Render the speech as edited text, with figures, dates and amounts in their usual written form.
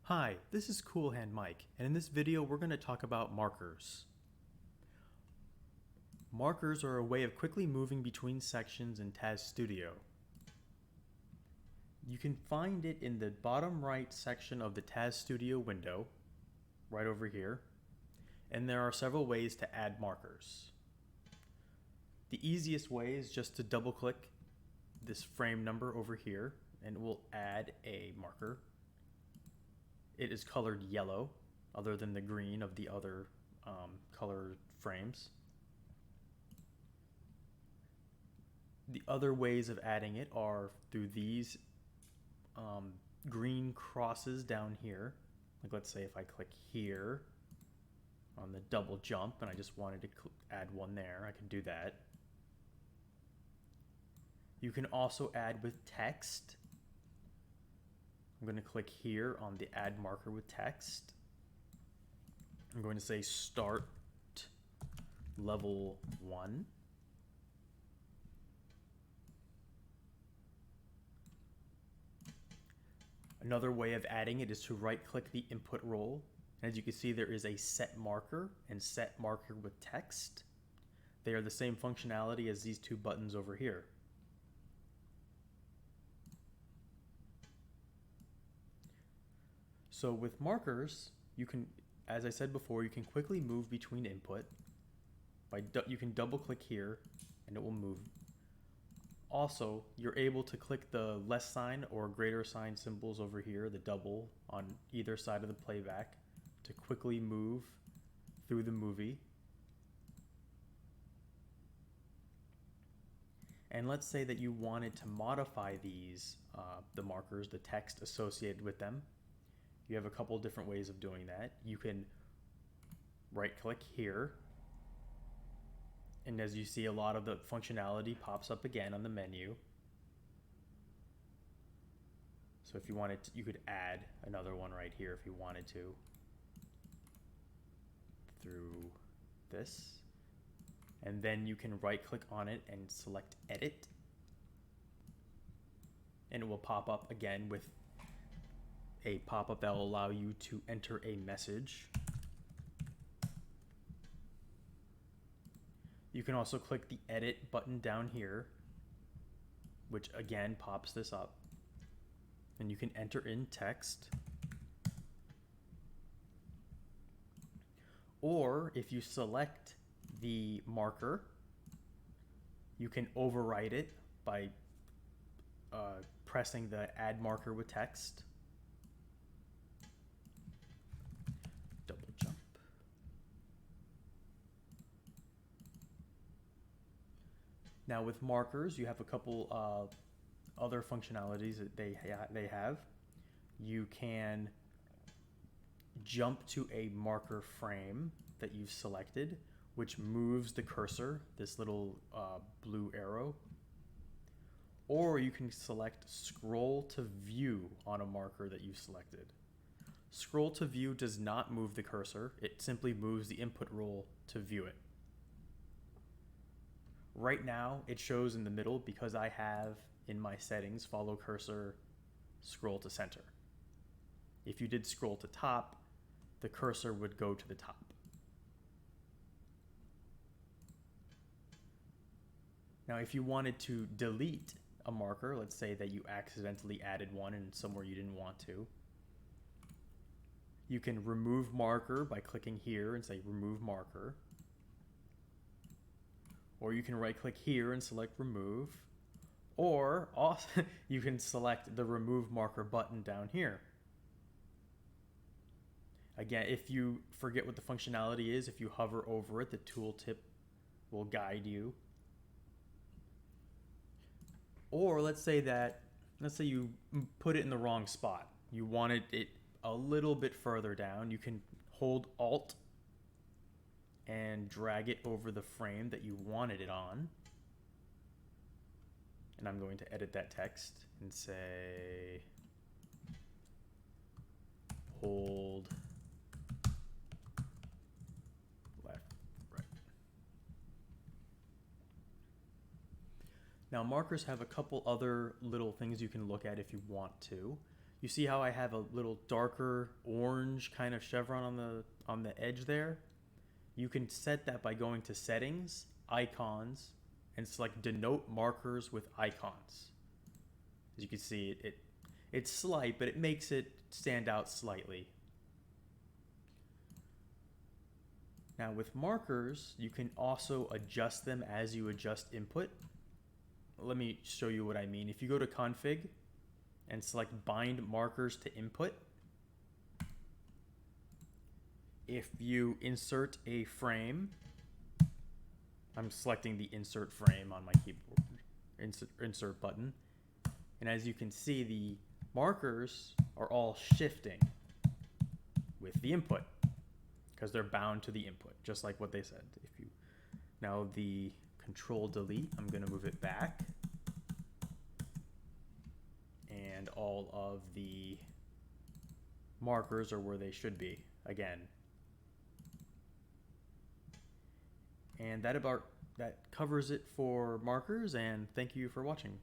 Hi, this is Cool Hand Mike, and in this video we're going to talk about markers. Markers are a way of quickly moving between sections in TasStudio. You can find it in the bottom right section of the TasStudio window, right over here, and there are several ways to add markers. The easiest way is just to double click this frame number over here and it will add a marker. It is colored yellow, other than the green of the other color frames. The other ways of adding it are through these green crosses down here. Like let's say if I click here on the double jump and I just wanted to add one there, I can do that. You can also add with text. I'm going to click here on the add marker with text. I'm going to say start level 1. Another way of adding it is to right click the input role. As you can see, there is a set marker and set marker with text. They are the same functionality as these two buttons over here. So with markers, you can, as I said before, you can quickly move between input. You can double click here and it will move. Also, you're able to click the less sign or greater sign symbols over here, the double on either side of the playback, to quickly move through the movie. And let's say that you wanted to modify these, the markers, the text associated with them. You have a couple different ways of doing that. You can right click here, and as you see, a lot of the functionality pops up again on the menu. So if you wanted to, you could add another one right here if you wanted to through this. And then you can right click on it and select edit. And it will pop up again with a pop-up that will allow you to enter a message. You can also click the edit button down here, which again pops this up. And you can enter in text. Or if you select the marker, you can overwrite it by pressing the add marker with text. Double jump. Now with markers, you have a couple other functionalities that they have. You can jump to a marker frame that you've selected, which moves the cursor, this little blue arrow. Or you can select scroll to view on a marker that you've selected. Scroll to view does not move the cursor, it simply moves the input role to view it. Right now it shows in the middle because I have in my settings follow cursor, scroll to center. If you did scroll to top, the cursor would go to the top. Now if you wanted to delete a marker, let's say that you accidentally added one in somewhere you didn't want to, you can remove marker by clicking here and say remove marker. Or you can right click here and select remove. Or also you can select the remove marker button down here. Again, if you forget what the functionality is, if you hover over it, the tooltip will guide you. Or let's say you put it in the wrong spot. You wanted it a little bit further down. You can hold Alt and drag it over the frame that you wanted it on. And I'm going to edit that text and say hold left, right. Now markers have a couple other little things you can look at if you want to. You see how I have a little darker orange kind of chevron on the edge there? You can set that by going to Settings, Icons, and select Denote Markers with Icons. As you can see, it's slight, but it makes it stand out slightly. Now with markers, you can also adjust them as you adjust input. Let me show you what I mean. If you go to Config and select Bind Markers to Input, if you insert a frame, I'm selecting the Insert Frame on my keyboard, Insert button, and as you can see, the markers are all shifting with the input because they're bound to the input, just like what they said. Now the Control Delete, I'm going to move it back, and all of the markers are where they should be again. And that covers it for markers, and thank you for watching.